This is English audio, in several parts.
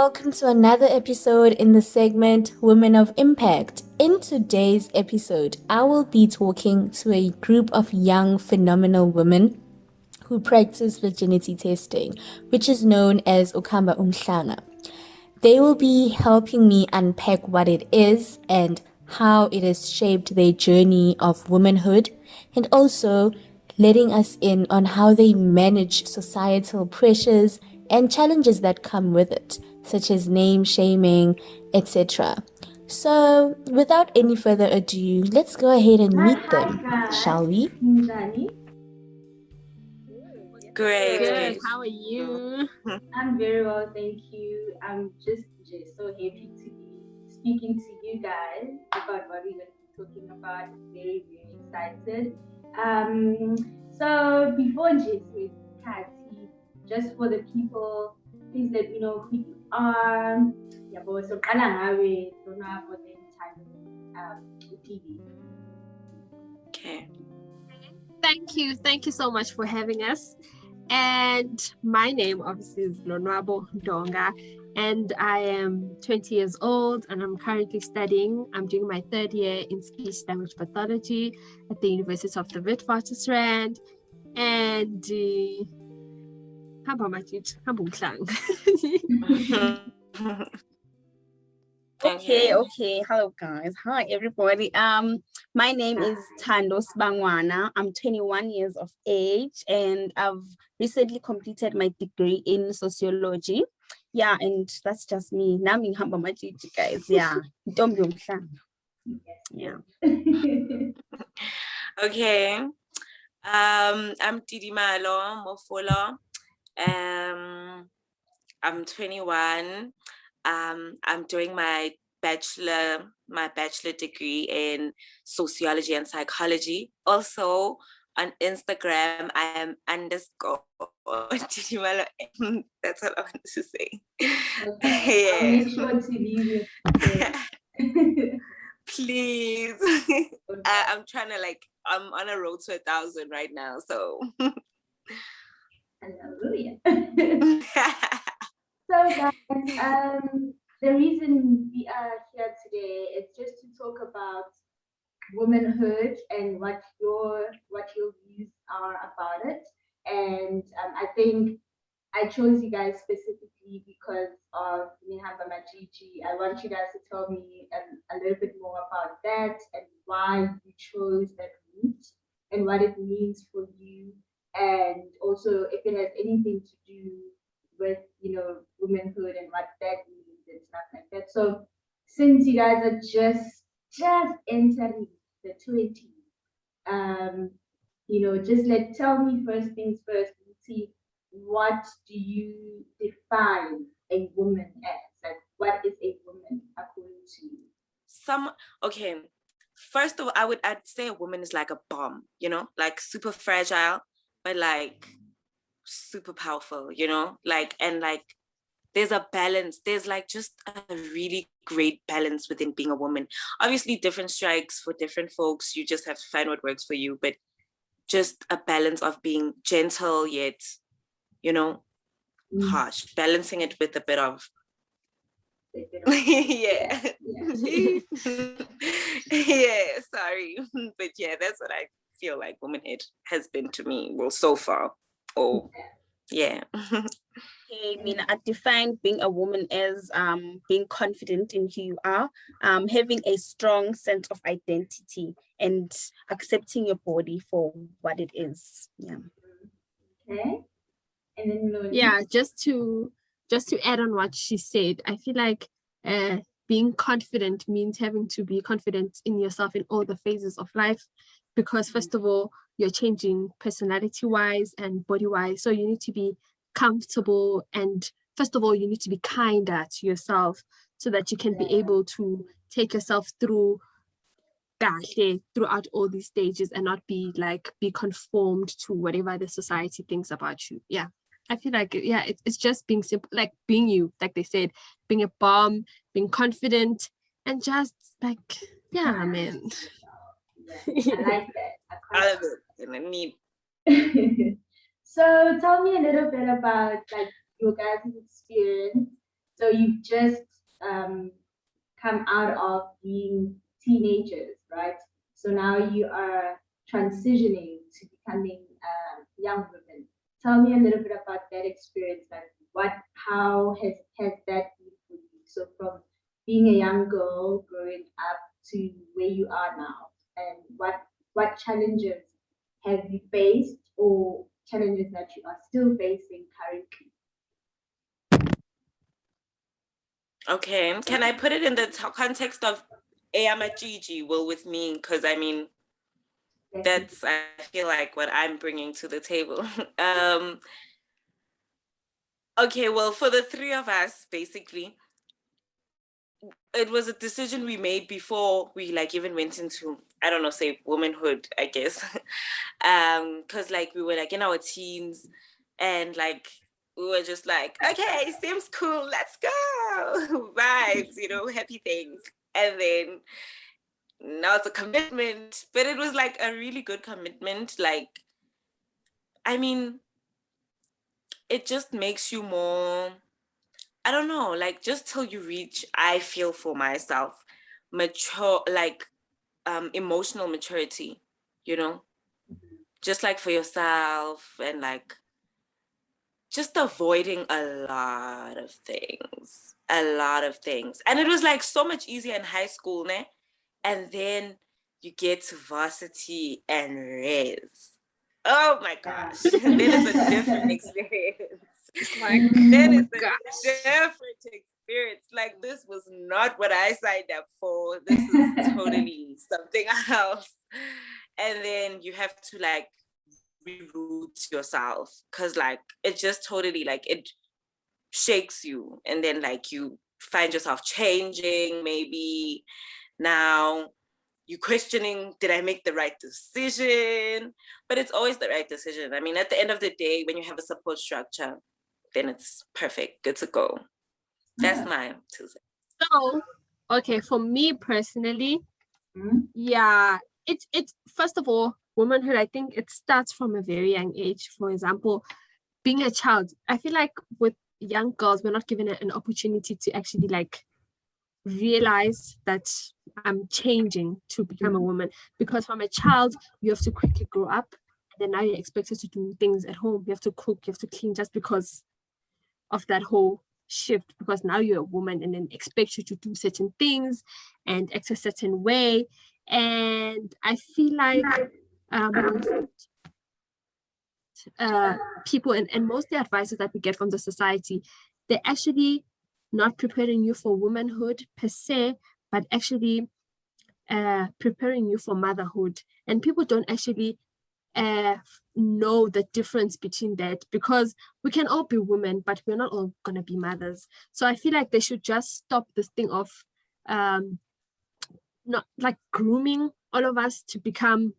welcome to another episode in the segment Women of Impact. In today's episode, I will be talking to a group of young, phenomenal women who practice virginity testing, which is known as umhlanga. They will be helping me unpack what it is and how it has shaped their journey of womanhood, and also letting us in on how they manage societal pressures and challenges that come with it, such as name shaming, etc. So, without any further ado, let's go ahead and meet them, shall we? Great. How are you? I'm very well, thank you. I'm just so happy to be speaking to you guys about what we're going to be talking about. Very, very excited. So before Jesse, Kathy, just for the people, please let me know who you are. Yeah, but so Lonwabo, then Thando, TV. Okay. Thank you so much for having us. And my name obviously is Lonwabo Donga, and I am 20 years old and I'm currently studying. I'm doing my third year in speech language pathology at the University of the Witwatersrand. And how about my teacher? How about Okay. Hello guys. Hi everybody. My name is Thando. I'm 21 years of age and I've recently completed my degree in sociology. Yeah, and that's just me. Nami hamba majiji guys. Yeah. Don't be Yeah. Okay. I'm Tidimalo Mofola. I'm 21. I'm doing my bachelor degree in sociology and psychology. Also on Instagram, I am _ Tidimalo. That's all I want to say. Okay. Yeah. I'll make sure to leave it. Please. I'm trying to I'm on a road to 1,000 right now, so. Hallelujah. So guys, the reason we are here today is just to talk about womanhood and what your views are about it. And I think I chose you guys specifically because of Nihamba Majiji. I want you guys to tell me a little bit more about that and why you chose that route and what it means for you, and also if it has anything to do with womanhood and what that means and stuff like that. So since you guys are just entering the 20s, just tell me first things first. See, what do you define a woman as? Like, what is a woman according to you? Okay. First of all, I'd say a woman is like a bomb, like super fragile, but like super powerful, there's a balance. There's just a really great balance within being a woman. Obviously, different strikes for different folks. You just have to find what works for you, but just a balance of being gentle yet, harsh, balancing it with a bit of yeah. Yeah, sorry. But yeah, that's what I feel like womanhood has been to me. Well, so far. Oh, yeah. I define being a woman as being confident in who you are, having a strong sense of identity and accepting your body for what it is. Yeah. Okay. And then yeah, just to add on what she said, I feel like being confident means having to be confident in yourself in all the phases of life, because first of all, you're changing personality wise and body wise, so you need to be comfortable, and first of all you need to be kinder to yourself so that you can be able to take yourself through throughout all these stages and not be conformed to whatever the society thinks about you. Yeah, I feel like it's just being simple, like being you, like they said, being a bomb, being confident, and just man. I like that. I love it. And I need. So tell me a little bit about your guys' experience. So you've just come out of being teenagers, right? So now you are transitioning to becoming young women. Tell me a little bit about that experience. Like, how has that been for you? So from being a young girl growing up to where you are now, and what challenges have you faced, or challenges that you are still facing currently? Okay, can I put it in the context of Gigi will with me? Because I mean, that's, I feel like, what I'm bringing to the table. Okay, well, for the three of us, basically, it was a decision we made before we like even went into, I don't know, say womanhood, I guess. Because like we were like in our teens, and like we were just like, okay, seems cool, let's go. Vibes, you know, happy things. And then now it's a commitment, but it was like a really good commitment. Like, I mean, it just makes you more, I don't know, like just till you reach, I feel for myself, mature, like emotional maturity, you know, just like for yourself, and like just avoiding a lot of things, a lot of things. And it was like so much easier in high school, ne? And then you get to varsity and res. Oh my gosh, then it's a different experience. It's like, Then it's a gosh. different experience. Like, this was not what I signed up for. This is totally something else. And then you have to like reroute yourself, because like it just totally like it shakes you, and then like you find yourself changing. Maybe now you questioning, did I make the right decision? But it's always the right decision. I mean, at the end of the day, when you have a support structure, then it's perfect, good to go. That's my 2 cents. So, okay, for me personally, yeah, it's first of all, womanhood, I think it starts from a very young age. For example, being a child, I feel like with young girls, we're not given an opportunity to actually like realize that I'm changing to become a woman, because from a child you have to quickly grow up, and then now you're expected to do things at home. You have to cook, you have to clean, just because of that whole shift, because now you're a woman and then expect you to do certain things and act a certain way. And I feel like people and most of the advices that we get from the society, they're actually not preparing you for womanhood per se, but actually preparing you for motherhood. And people don't actually know the difference between that, because we can all be women, but we're not all gonna be mothers. So I feel like they should just stop this thing of not like grooming all of us to become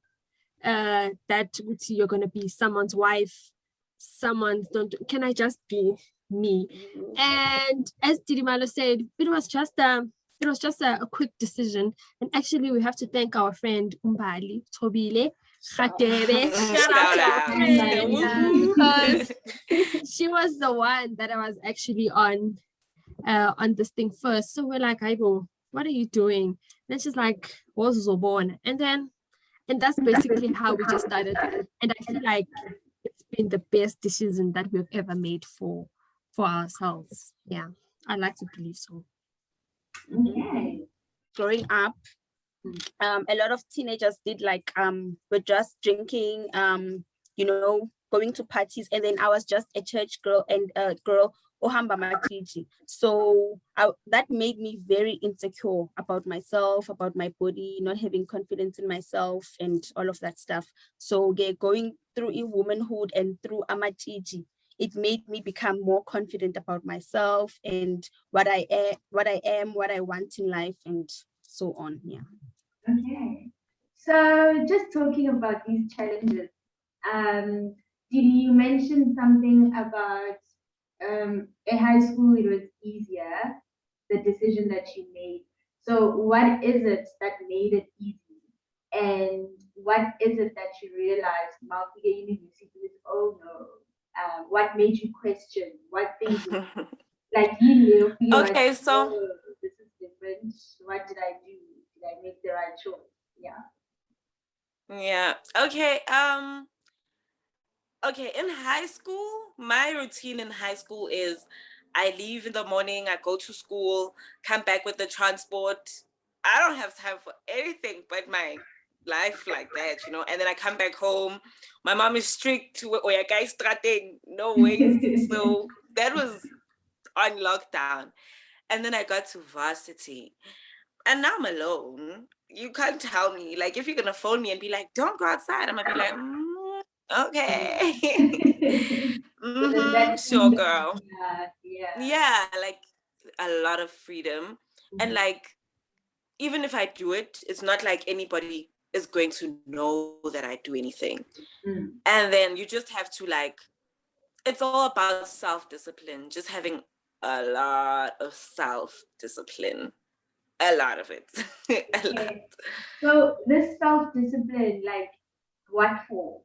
that you're gonna be someone's wife, someone's don't. Can I just be me? And as Tidimalo said, it was just a quick decision. And actually, we have to thank our friend Umbali Tobile Khatebe. Shout out to our friend, because she was the one that I was actually on this thing first. So we're like, Aibo, what are you doing? And she's like, what's Zobon? And that's basically how we just started. And I feel like it's been the best decision that we've ever made for ourselves. Yeah, I like to believe so. Okay. Growing up, a lot of teenagers did like were just drinking, you know, going to parties, and then I was just a church girl and a girl ohamba matiji. So that made me very insecure about myself, about my body, not having confidence in myself, and all of that stuff. So going through womanhood and through amatiji, it made me become more confident about myself and what I am, what I want in life, and so on. Yeah. Okay. So just talking about these challenges, did you mention something about in high school it was easier, the decision that you made? So what is it that made it easy? And what is it that you realized, Malfiga University, oh no, what made you question? What things Like you feel like, Okay, so oh, this is different. What did I do? Did I make the right choice? yeah. Okay. Okay, in high school, my routine in high school is I leave in the morning, I go to school, come back with the transport. I don't have time for anything but my life like that, you know. And then I come back home. My mom is strict to Oya guys strating, no ways. So that was on lockdown. And then I got to varsity. And now I'm alone. You can't tell me. Like, if you're gonna phone me and be like, don't go outside, I'm gonna be like, okay. Sure, girl. Yeah, like a lot of freedom. And like, even if I do it, it's not like anybody is going to know that I do anything. And then you just have to like, it's all about self-discipline, just having a lot of self-discipline. A lot of it. A lot. So this self-discipline, like what for?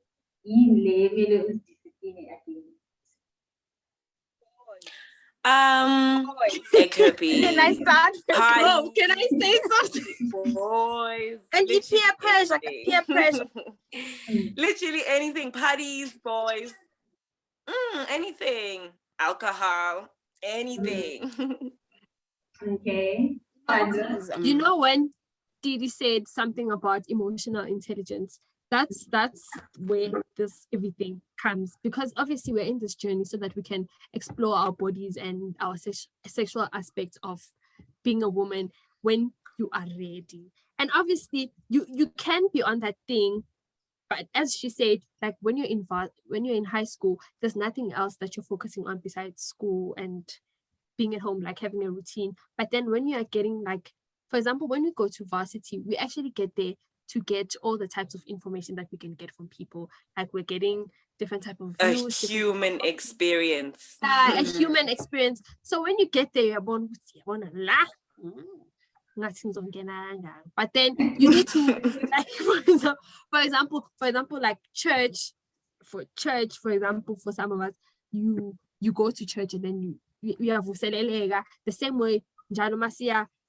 It could be. Can I start first? Party. Can I say something? Boys. And peer pressure, peer pressure. Literally anything. Parties, boys. Anything. Alcohol. Anything. Okay. You know, when Didi said something about emotional intelligence, that's where this everything comes, because obviously we're in this journey so that we can explore our bodies and our sexual aspects of being a woman when you are ready. And obviously you can be on that thing, but as she said, like when you're in high school, there's nothing else that you're focusing on besides school and being at home, like having a routine. But then when you are getting, like, for example, when we go to varsity, we actually get there to get all the types of information that we can get from people. Like we're getting different type of views, a human experience. A human experience. So when you get there, you're born with nothing's on. But then you need to, like, for example, like church. For example, for some of us, you go to church and then you have the same way.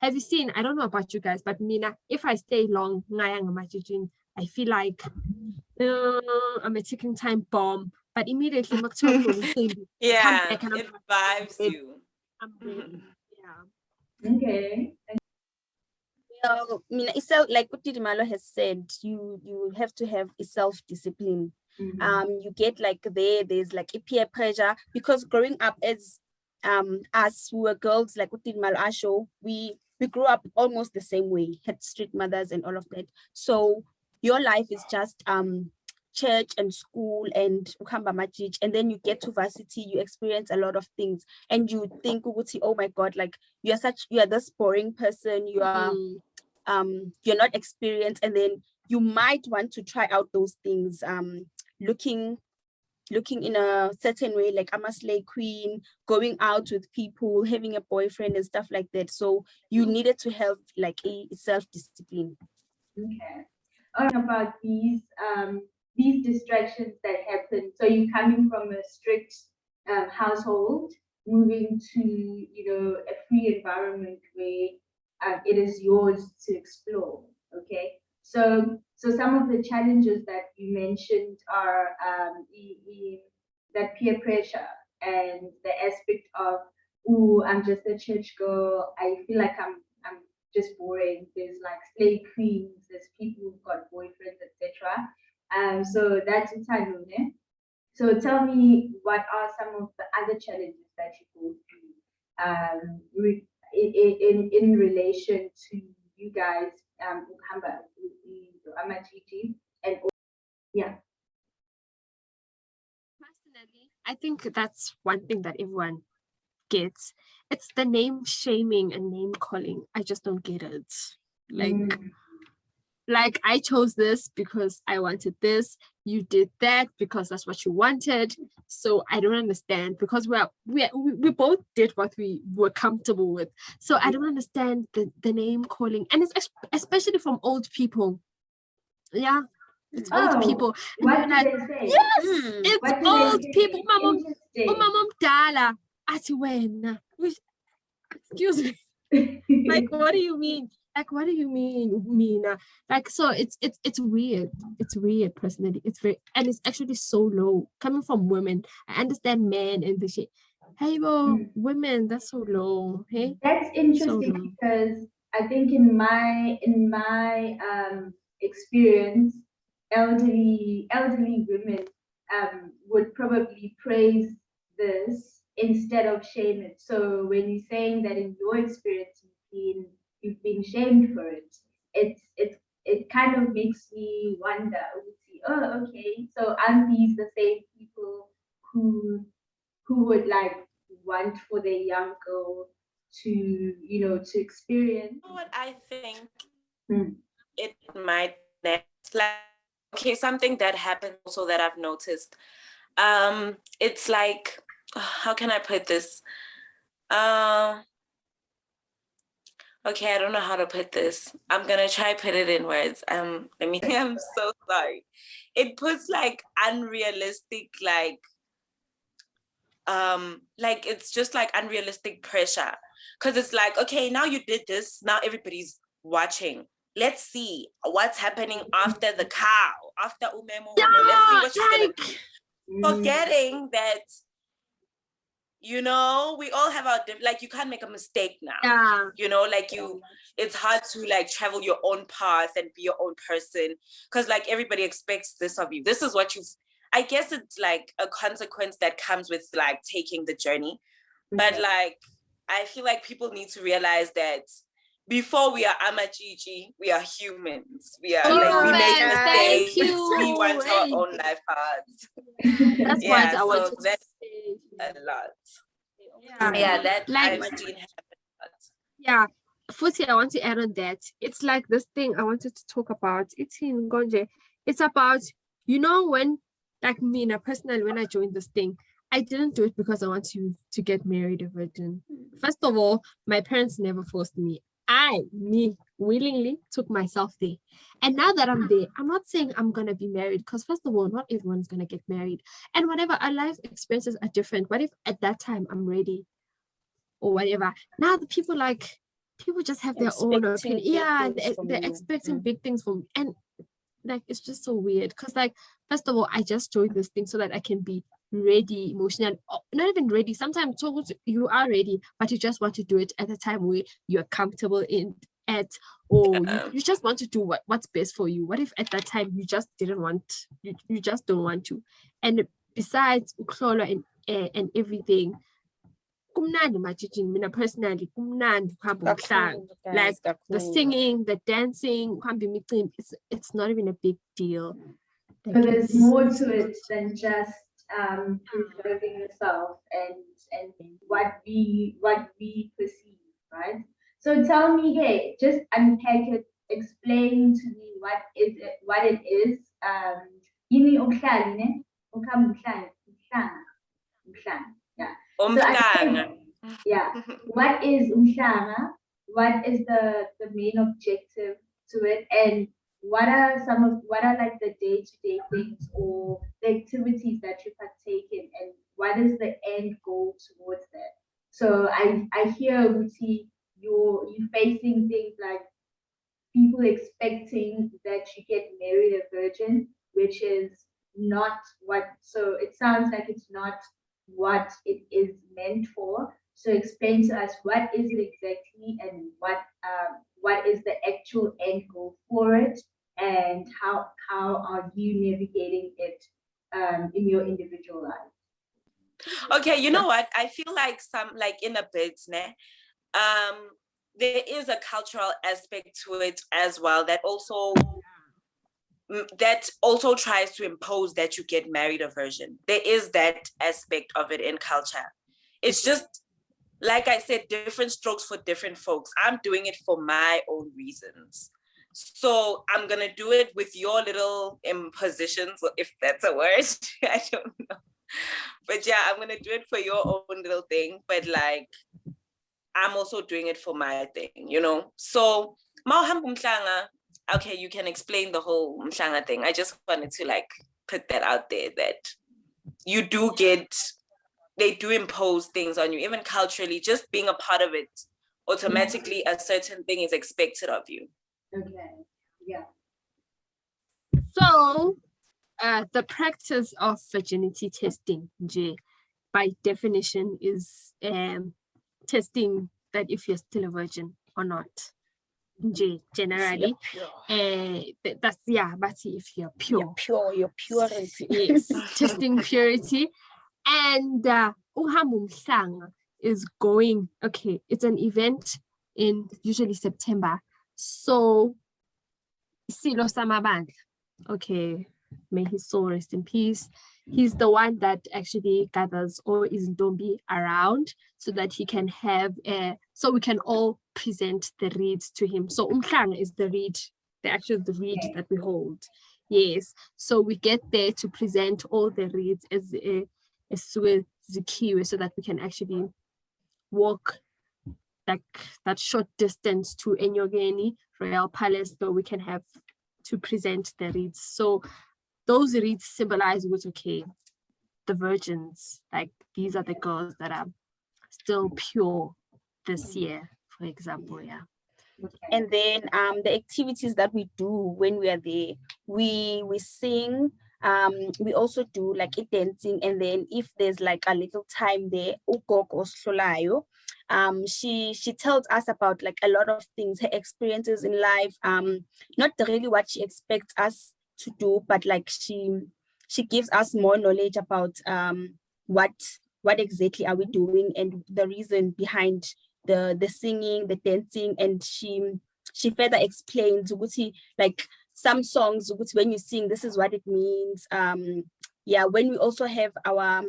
Have you seen? I don't know about you guys, but Mina, if I stay long, I feel like I'm a ticking time bomb. But immediately, yeah, it vibes you. I'm ready. Yeah. Okay. Well, so like what Tidimalo has said, you have to have a self-discipline. You get like there's like a peer pressure, because growing up as us who were girls, like what Tidimalo show, we grew up almost the same way, had street mothers and all of that. So your life is just church and school and ukamba majij, and then you get to varsity, you experience a lot of things, and you think, oh my god, like you are this boring person, you are you're not experienced, and then you might want to try out those things, looking in a certain way, like I'm a slay queen, going out with people, having a boyfriend and stuff like that. So you needed to have like a self-discipline. Okay. About these distractions that happen. So you're coming from a strict household, moving to a free environment where it is yours to explore. Okay. So some of the challenges that you mentioned are that peer pressure and the aspect of, oh, I'm just a church girl. I feel like I'm just boring. There's like slay queens, there's people who've got boyfriends, etc. So that's Thando. So tell me, what are some of the other challenges that you go through in relation to you guys, Ukamba, Amajiji, and yeah. Personally, I think that's one thing that everyone gets. It's the name shaming and name calling. I just don't get it. Like I chose this because I wanted this. You did that because that's what you wanted. So I don't understand, because we both did what we were comfortable with. So I don't understand the name calling, and it's especially from old people. Yeah, it's old people. What do they say? Yes, it's old people. My mom dala ati wena. excuse me. Like, what do you mean? Like, what do you mean, Mina? Like, so it's weird. It's weird, personally. It's very, and it's actually so low coming from women. I understand men and the shit. Hey, bro, women, that's so low. Hey, That's so interesting low. because I think in my experience, elderly women would probably praise this instead of shame it. So when you're saying that in your experience you've been shamed for it, it kind of makes me wonder. Oh, okay. So aren't these the same people who would like want for their young girl to experience? You know what I think Hmm. it might next, like, okay, something that happens also that I've noticed. It's like, how can I put this? Okay, I don't know how to put this. I'm gonna try put it in words. Let me. I'm so sorry. It puts like unrealistic, like it's just like unrealistic pressure, because it's like, okay, now you did this, now everybody's watching. Let's see what's happening after the cow, after umemo. Let's see what she's gonna do. Forgetting that, you know, we all have our like, you can't make a mistake now. Yeah. You know, like it's hard to like travel your own path and be your own person, because like everybody expects this of you. This is what I guess it's like a consequence that comes with like taking the journey. But like, I feel like people need to realize that before we are amajiji, we are humans. We are like, we make Thank mistakes. you. We want our Hey. own life paths. That's Yeah, what I so wanted to that's say. a lot. Yeah. Yeah, that Like, I've seen happen a lot. yeah. Fusi, I want to add on that. It's like this thing I wanted to talk about. It's in Gonje. It's about, you know, when, like me, personally, when I joined this thing, I didn't do it because I want to get married a virgin. First of all, my parents never forced me. Me willingly took myself there. And now that I'm there, I'm not saying I'm gonna be married, because first of all, not everyone's gonna get married. And whatever, our life experiences are different. What if at that time I'm ready or whatever? Now the people just have their own Expecting opinion. big Yeah, things from they're you. expecting big things from me. And like, it's just so weird, because like, first of all, I just joined this thing so that I can be ready emotionally, not even ready. Sometimes you are ready, but you just want to do it at a time where you're comfortable or you just want to do what's best for you. What if at that time you just didn't want, you just don't want to? And besides ukuhlolwa and everything, kumnandi majijini, mina personally kumnandi ukuhamba umhlanga. Like the singing, the dancing, ukuhamba imicimbi, it's not even a big deal. Like, So there's more to it than just preserving yourself and what we perceive, right? So tell me, hey, just unpack it, explain to me what it is. Yini ukuhlala, ne? Ukuhamba umhlanga. Yeah. So Umhlanga. yeah. What is umhlanga? What is the main objective to it? And what are like the day-to-day things or the activities that you partake in, and what is the end goal towards that? So I hear, Uti, you're facing things like people expecting that you get married a virgin, which is not what, so it sounds like it's not what it is meant for. So explain to us, what is it exactly, and what is the actual end goal for it, and how are you navigating it in your individual life? Okay, you know what? I feel like in a bit, there is a cultural aspect to it as well that also tries to impose that you get married a virgin. There is that aspect of it in culture. It's just, like I said, different strokes for different folks. I'm doing it for my own reasons. So I'm going to do it with your little impositions, if that's a word. I don't know. But yeah, I'm going to do it for your own little thing. But like, I'm also doing it for my thing, you know? So, mhlanga, okay, you can explain the whole mhlanga thing. I just wanted to like put that out there, that you do they do impose things on you, even culturally. Just being a part of it automatically a certain thing is expected of you. Okay. Yeah. So, the practice of virginity testing, by definition, is testing that if you're still a virgin or not. Generally, that's but if you're pure, your purity. yes, testing purity. And unpack is going. Okay, it's an event in usually September. So, Silo Samabandla. Okay, may his soul rest in peace. He's the one that actually gathers all izintombi around so that he can have so we can all present the reeds to him. So umhlanga is the reed, the reed that we hold. Yes. So we get there to present all the reeds as zikiwe so that we can actually walk like that short distance to Enyogeni Royal Palace, so we can have to present the reeds. So those reeds symbolize what's okay, the virgins, like these are the girls that are still pure this year, for example. Yeah. And then the activities that we do when we are there, we sing, we also do like a dancing, and then if there's like a little time there, she tells us about like a lot of things, her experiences in life, not really what she expects us to do, but like she gives us more knowledge about what exactly are we doing and the reason behind the singing, the dancing. And she further explains like some songs when you sing, this is what it means. When we also have our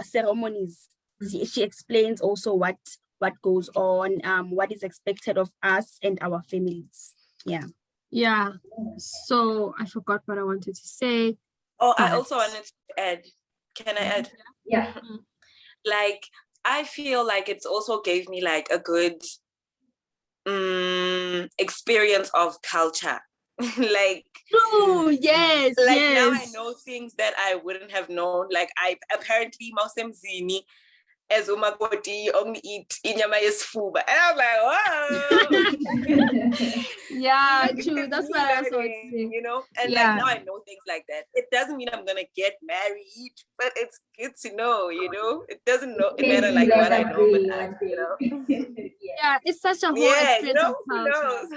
ceremonies, she explains also what goes on, what is expected of us and our families. Yeah. So I forgot what I wanted to say. Oh, I also wanted to add. Can I add? Yeah. Like, I feel like it's also gave me like a good experience of culture. Like, yes. Now I know things that I wouldn't have known. Like, I apparently Mausemzini as umakoti only eat inyama yesifuba, and I'm like, whoa. Yeah, true. That's what I was saying. You know, and like now I know things like that. It doesn't mean I'm gonna get married, but it's good to know. You know, it doesn't matter like what I know, but you know. Yeah, it's such a whole experience of culture.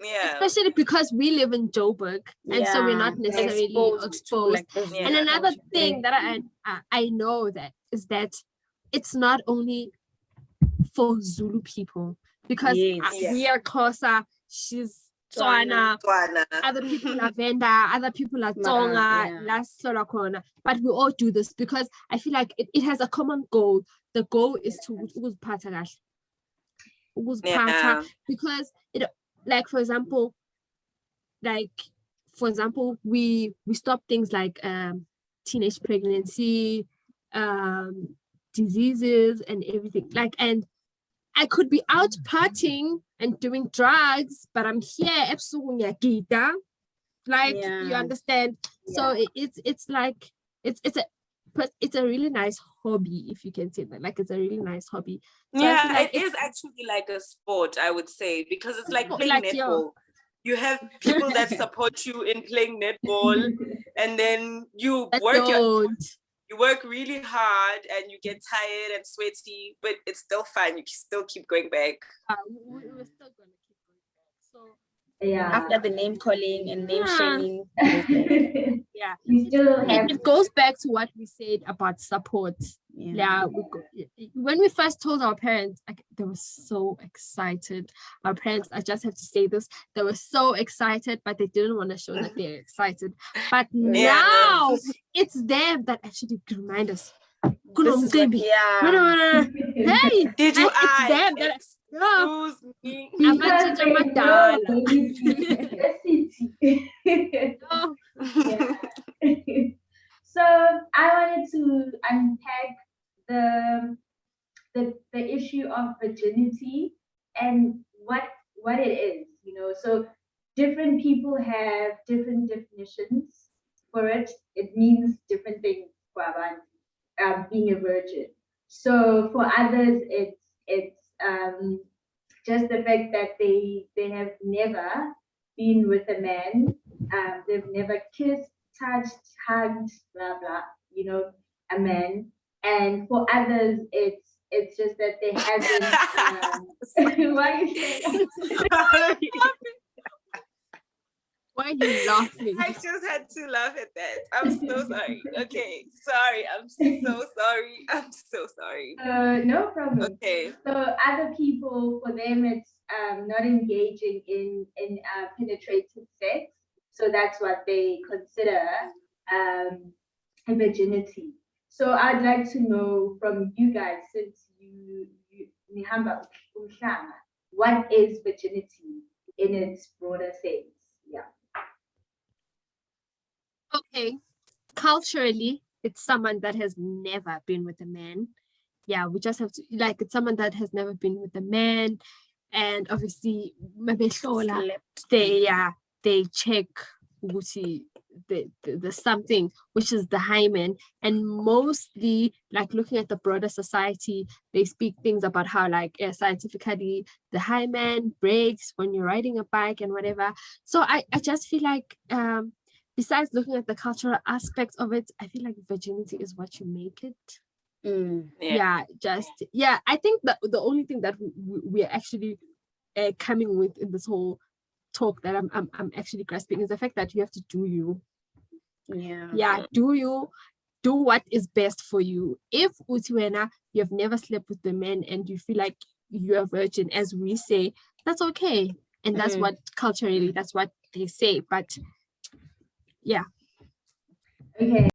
Yeah. Especially because we live in Joburg, and so we're not necessarily exposed. And another thing that I know that is that it's not only for Zulu people, because we are Xhosa, she's Tswana, other people are Venda, other people are Tonga, but we all do this because I feel like it has a common goal. The goal is to because it, like for example, we stop things like teenage pregnancy, diseases and everything, like, and I could be out partying and doing drugs, but I'm here gita, like you understand. So it's like it's a really nice hobby, if you can say that. Like, it's a really nice hobby. So it is actually like a sport, I would say, because it's like playing netball. You have people that support you in playing netball, and then you work really hard and you get tired and sweaty, but it's still fun. You still keep going back. We're still gonna keep going back. So after the name calling and name shaming, it goes back to what we said about support. When we first told our parents, they were so excited. Our parents, I just have to say this, they were so excited, but they didn't want to show that they're excited. But now it's them that actually remind us. Hey, did you it's them that excuse me? So I wanted to unpack the issue of virginity and what it is, you know. So different people have different definitions for it. It means different things for being a virgin. So for others, it's just the fact that they have never been with a man, they've never kissed, touched, hugged, blah blah, a man. And for others, it's just that they haven't. Why are you saying? Why are you laughing? I just had to laugh at that. I'm so sorry. Okay, sorry. I'm so sorry. I'm so sorry. No problem. Okay. So other people, for them, it's not engaging in penetrative sex. So that's what they consider virginity. So I'd like to know from you guys, since you nihamba unhlanga, what is virginity in its broader sense? Yeah. Okay, culturally, it's someone that has never been with a man. Yeah, we just have to, like, it's someone that has never been with a man, and obviously they check the something, which is the hymen. And mostly, like, looking at the broader society, they speak things about how, like, scientifically the hymen breaks when you're riding a bike and whatever. So I just feel like besides looking at the cultural aspects of it, I feel like virginity is what you make it. I think that the only thing that we're actually coming with in this whole talk that I'm actually grasping is the fact that you have to do you. Do what is best for you. If utiwena, you have never slept with the man and you feel like you're a virgin, as we say, that's okay. And that's what culturally, that's what they say. But yeah. Okay.